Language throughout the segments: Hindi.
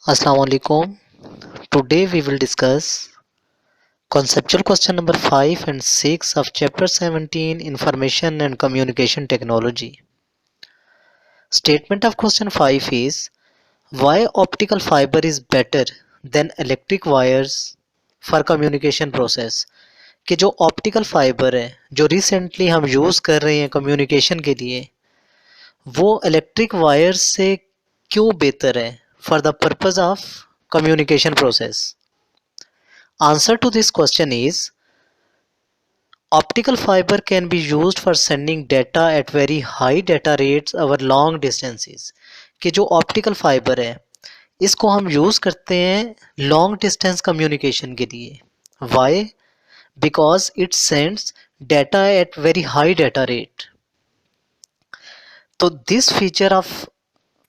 Assalamu alaikum. Today we will discuss conceptual question number 5 and 6 of chapter 17 Information and Communication Technology. Statement of question 5 is why optical fiber is better than electric wires for communication process. कि जो ऑप्टिकल फाइबर है जो रिसेंटली हम यूज़ कर रहे हैं कम्युनिकेशन के लिए वो इलेक्ट्रिक वायर्स से क्यों बेहतर है for the purpose of communication process. Answer to this question is optical fiber can be used for sending data at very high data rates over long distances. कि जो ऑप्टिकल फाइबर है इसको हम यूज़ करते हैं लॉन्ग डिस्टेंस कम्युनिकेशन के लिए. Why? Because it sends data at very high data rate. तो this feature of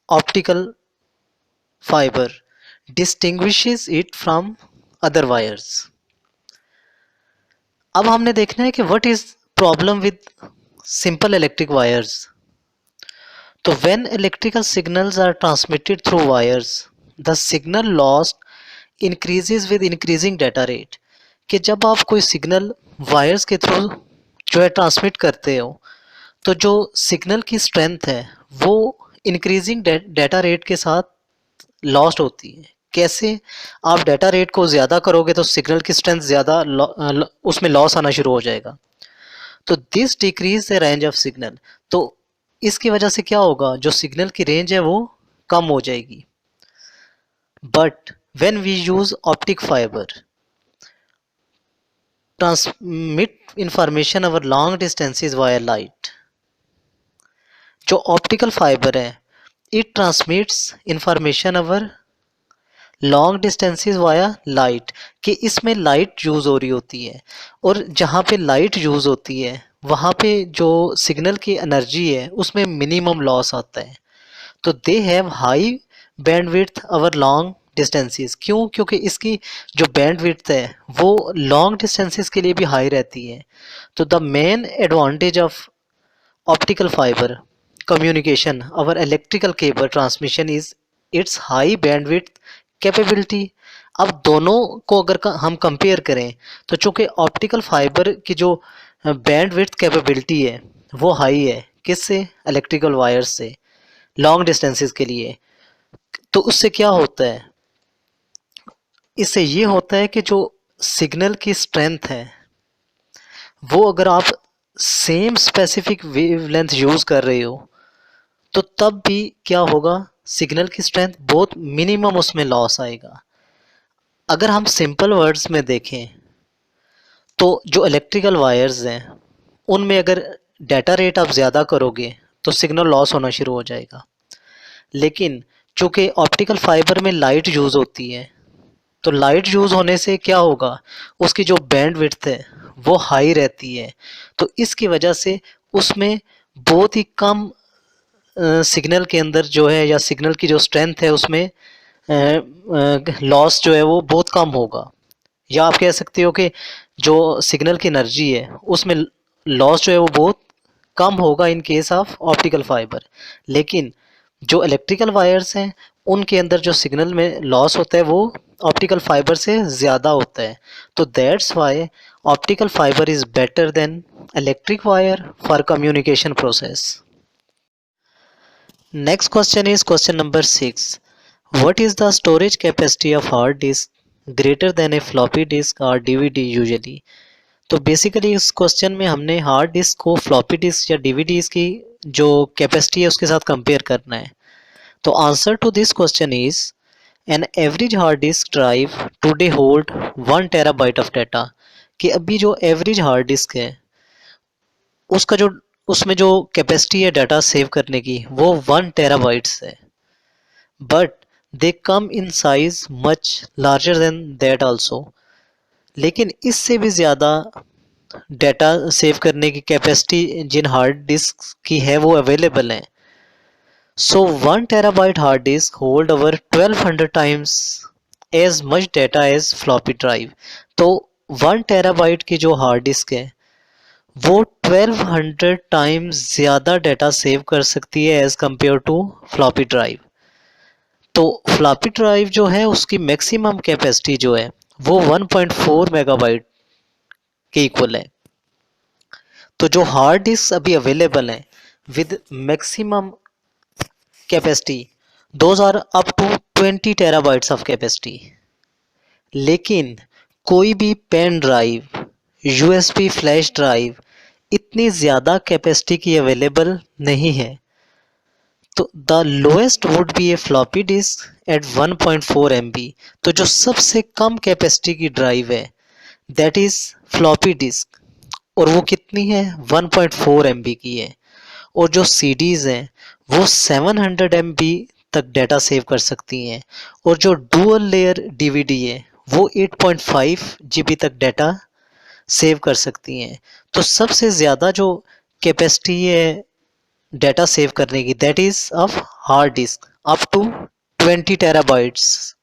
optical fibre distinguishes it from other wires. अब हमने देखना है कि what is problem with simple electric wires. तो when electrical signals are transmitted through wires the signal loss increases with increasing data rate. कि जब आप कोई सिग्नल वायर्स के थ्रू जो है ट्रांसमिट करते हो तो जो सिग्नल की स्ट्रेंथ है वो इंक्रीजिंग डेटा रेट के साथ लॉस्ट होती है. कैसे? आप डाटा रेट को ज़्यादा करोगे तो सिग्नल की स्ट्रेंथ ज़्यादा उसमें लॉस आना शुरू हो जाएगा. तो this decrease the range of signal. तो इसकी वजह से क्या होगा, जो सिग्नल की रेंज है वो कम हो जाएगी. But when we use optic fibre transmit information over long distances via light. जो ऑप्टिकल फाइबर है it transmits information over long distances via light. कि इसमें लाइट यूज़ हो रही होती है और जहाँ पे लाइट यूज़ होती है वहाँ पे जो सिग्नल की एनर्जी है उसमें मिनिमम लॉस आता है. तो they have high bandwidth over long distances. क्यों? क्योंकि इसकी जो बैंडविड्थ है वो लॉन्ग डिस्टेंसेस के लिए भी हाई रहती है. तो the main advantage of optical fibre communication our electrical cable transmission is its high bandwidth capability. अब दोनों को अगर हम कंपेयर करें तो चूंकि ऑप्टिकल फाइबर की जो बैंडविड्थ कैपेबिलिटी है वो हाई है किससे? इलेक्ट्रिकल वायर्स से लॉन्ग डिस्टेंसेस के लिए. तो उससे क्या होता है? इससे ये होता है कि जो सिग्नल की स्ट्रेंथ है वो अगर आप सेम स्पेसिफिक वेवलेंथ यूज़ कर रहे हो तो तब भी क्या होगा, सिग्नल की स्ट्रेंथ बहुत मिनिमम उसमें लॉस आएगा. अगर हम सिंपल वर्ड्स में देखें तो जो इलेक्ट्रिकल वायर्स हैं उनमें अगर डाटा रेट आप ज़्यादा करोगे तो सिग्नल लॉस होना शुरू हो जाएगा. लेकिन चूँकि ऑप्टिकल फाइबर में लाइट यूज़ होती है तो लाइट यूज़ होने से क्या होगा, उसकी जो बैंडविड्थ है वो हाई रहती है. तो इसकी वजह से उसमें बहुत ही कम सिग्नल के अंदर जो है या सिग्नल की जो स्ट्रेंथ है उसमें लॉस जो है वो बहुत कम होगा. या आप कह सकते हो कि जो सिग्नल की एनर्जी है उसमें लॉस जो है वो बहुत कम होगा in case of optical fibre. लेकिन जो इलेक्ट्रिकल वायर्स हैं उनके अंदर जो सिग्नल में लॉस होता है वो ऑप्टिकल फाइबर से ज़्यादा होता है. तो that's why optical fibre is better than electric wire for communication process. Next question is question number 6. What is the storage capacity of hard disk greater than a floppy disk or DVD usually? तो बेसिकली इस क्वेश्चन में हमने हार्ड डिस्क को फ्लॉपी डिस्क या डीवीडी की जो कैपेसिटी है उसके साथ कंपेयर करना है. तो answer to this question is an average hard disk drive today hold 1 terabyte of data. कि अभी जो एवरेज हार्ड डिस्क है उसका जो उसमें जो कैपेसिटी है डाटा सेव करने की वो 1 टेराबाइट्स है. But they come in size much larger than that also. लेकिन इससे भी ज़्यादा डाटा सेव करने की कैपेसिटी जिन हार्ड डिस्क की है वो अवेलेबल है. So 1 terabyte hard disk hold over 1200 times as much data as floppy drive. तो 1 टेराबाइट की जो हार्ड डिस्क है वो 1200 टाइम्स ज़्यादा डाटा सेव कर सकती है as compare to floppy drive. तो फ्लॉपी ड्राइव जो है उसकी मैक्सिमम कैपेसिटी जो है वो 1.4 मेगाबाइट के इक्वल है। तो जो हार्ड डिस्क अभी अवेलेबल है with maximum capacity those are up to 20 terabytes of capacity. लेकिन कोई भी pen drive, USB flash drive इतनी ज़्यादा कैपेसिटी की अवेलेबल नहीं है। तो the lowest would be a floppy disk at 1.4 MB। तो जो सबसे कम कैपेसिटी की ड्राइव है दैट इज़ फ्लॉपी डिस्क, और वो कितनी है 1.4 MB की है। और जो सीडीज़ हैं वो 700 MB तक डाटा सेव कर सकती हैं, और जो डुअल लेयर डीवीडी है वो 8.5 GB तक डाटा सेव कर सकती हैं। तो सबसे ज़्यादा जो कैपेसिटी है डाटा सेव करने की that is of hard disk up to 20 terabytes